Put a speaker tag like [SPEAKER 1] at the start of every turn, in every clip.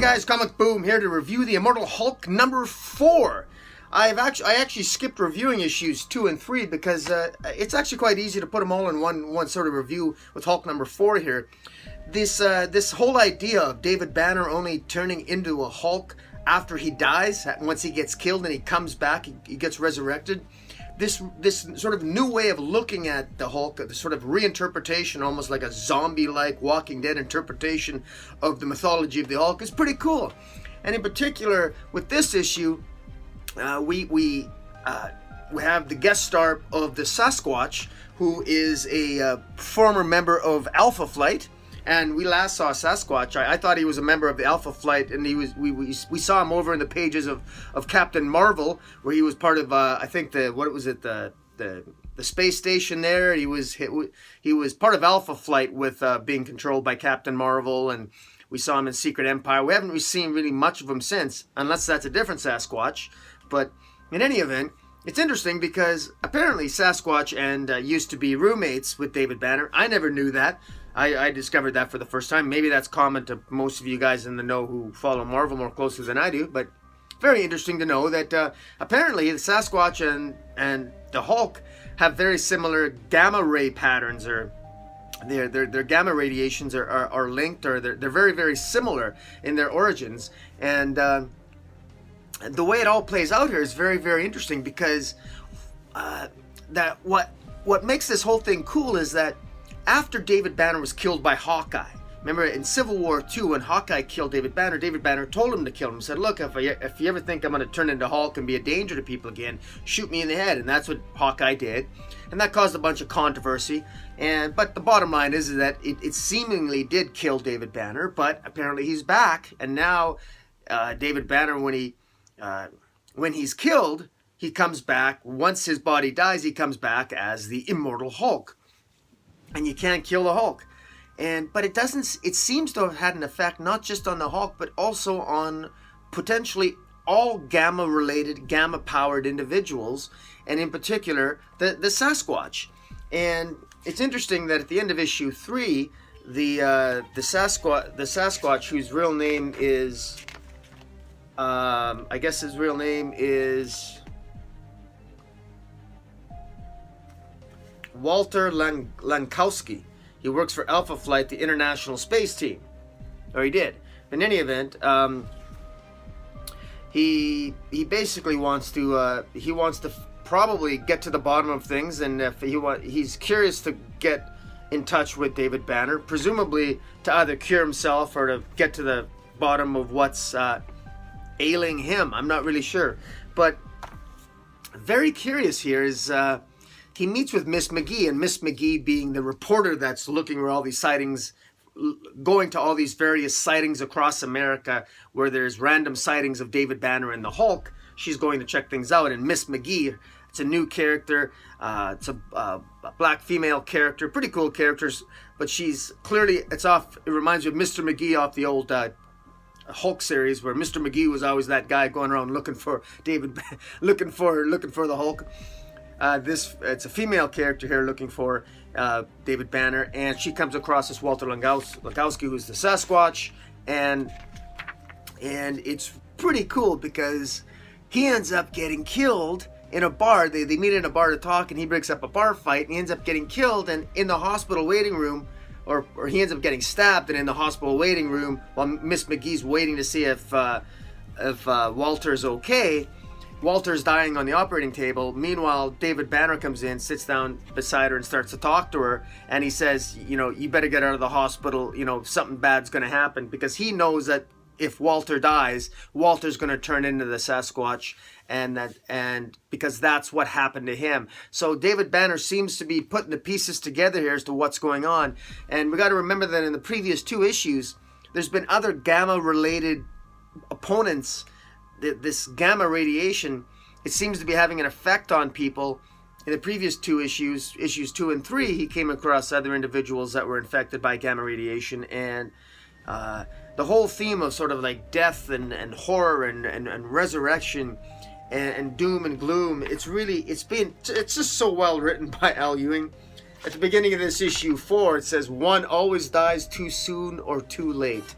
[SPEAKER 1] guys, Comic Boom here to review the Immortal Hulk number 4. I actually skipped reviewing issues 2 and 3 because it's actually quite easy to put them all in one sort of review with Hulk number 4 here. This whole idea of David Banner only turning into a Hulk after he dies, once he gets killed and he comes back, he gets resurrected. This sort of new way of looking at the Hulk, the sort of reinterpretation, almost like a zombie-like Walking Dead interpretation of the mythology of the Hulk, is pretty cool. And in particular, with this issue, we have the guest star of the Sasquatch, who is a former member of Alpha Flight. And we last saw Sasquatch. I thought he was a member of the Alpha Flight, and we saw him over in the pages of Captain Marvel, where he was part of I think the space station there. He was part of Alpha Flight with being controlled by Captain Marvel, and we saw him in Secret Empire. We haven't seen really much of him since, unless that's a different Sasquatch. But in any event, it's interesting because apparently Sasquatch and used to be roommates with David Banner. I never knew that. I discovered that for the first time. Maybe that's common to most of you guys in the know who follow Marvel more closely than I do, but very interesting to know that apparently the Sasquatch and the Hulk have very similar gamma ray patterns, or their gamma radiations are linked, or they're very, very similar in their origins. And the way it all plays out here is very, very interesting because that what makes this whole thing cool is that after David Banner was killed by Hawkeye, remember in Civil War II when Hawkeye killed David Banner told him to kill him. He said, look, if you ever think I'm going to turn into Hulk and be a danger to people again, shoot me in the head. And that's what Hawkeye did. And that caused a bunch of controversy. But the bottom line is that it seemingly did kill David Banner, but apparently he's back. And now David Banner, when he's killed, he comes back. Once his body dies, he comes back as the Immortal Hulk. And you can't kill the Hulk. But it doesn't. It seems to have had an effect not just on the Hulk, but also on potentially all gamma-related, gamma-powered individuals, and in particular the Sasquatch. And it's interesting that at the end of issue 3, the Sasquatch, whose real name is, I guess his real name is Walter Lankowski. He works for Alpha Flight, the International Space Team. Or he did. In any event, he basically wants to probably get to the bottom of things, and if he's curious to get in touch with David Banner, presumably to either cure himself or to get to the bottom of what's ailing him. I'm not really sure, but very curious here is. He meets with Miss McGee, and Miss McGee being the reporter that's looking where all these sightings, going to all these various sightings across America where there's random sightings of David Banner and the Hulk. She's going to check things out, and Miss McGee, it's a new character, it's a black female character, pretty cool characters, but she's clearly, it reminds me of Mr. McGee off the old Hulk series, where Mr. McGee was always that guy going around looking for looking for the Hulk. It's a female character here looking for David Banner, and she comes across this Walter Lankowski, who's the Sasquatch, and it's pretty cool because he ends up getting killed in a bar. They meet in a bar to talk, and he breaks up a bar fight, and he ends up getting killed, and in the hospital waiting room, or he ends up getting stabbed, and in the hospital waiting room, while Miss McGee's waiting to see if Walter's okay. Walter's dying on the operating table. Meanwhile, David Banner comes in, sits down beside her and starts to talk to her. And he says, you better get out of the hospital. Something bad's going to happen, because he knows that if Walter dies, Walter's going to turn into the Sasquatch, and because that's what happened to him. So David Banner seems to be putting the pieces together here as to what's going on. And we got to remember that in the previous 2 issues, there's been other gamma-related opponents. This gamma radiation, it seems to be having an effect on people. In the previous 2 issues 2 and 3, he came across other individuals that were infected by gamma radiation, and the whole theme of sort of like death and horror and resurrection and doom and gloom, it's just so well written by Al Ewing. At the beginning of this issue 4, it says, "One always dies too soon or too late."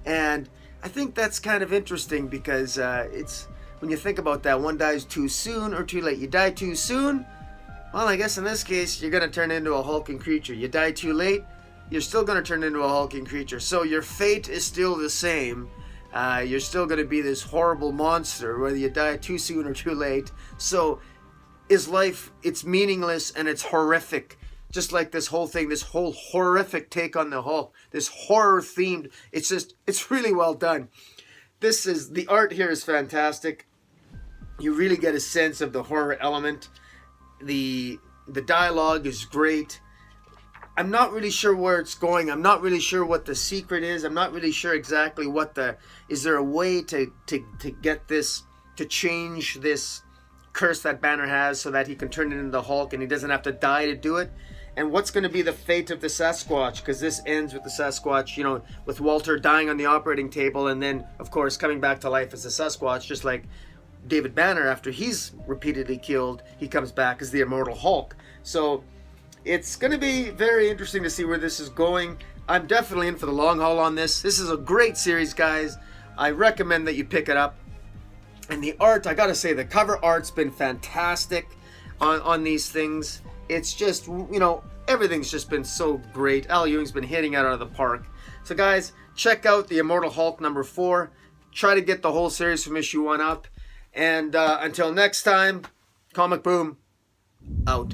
[SPEAKER 1] And I think that's kind of interesting because it's when you think about that, one dies too soon or too late. You die too soon, well, I guess in this case, you're going to turn into a hulking creature. You die too late, you're still going to turn into a hulking creature. So your fate is still the same. You're still going to be this horrible monster, whether you die too soon or too late. So is life, it's meaningless and it's horrific. Just like this whole thing, this whole horrific take on the Hulk, this horror themed, it's really well done. The art here is fantastic. You really get a sense of the horror element. The dialogue is great. I'm not really sure where it's going. I'm not really sure what the secret is. I'm not really sure exactly is there a way to get this, to change this curse that Banner has so that he can turn it into the Hulk and he doesn't have to die to do it? And what's going to be the fate of the Sasquatch? Because this ends with the Sasquatch, with Walter dying on the operating table and then, of course, coming back to life as the Sasquatch, just like David Banner, after he's repeatedly killed, he comes back as the Immortal Hulk. So it's going to be very interesting to see where this is going. I'm definitely in for the long haul on this. This is a great series, guys. I recommend that you pick it up. And the art, I gotta say, the cover art's been fantastic on these things. It's just, everything's just been so great. Al Ewing's been hitting it out of the park. So guys, check out the Immortal Hulk number 4. Try to get the whole series from issue 1 up. And until next time, Comic Boom, out.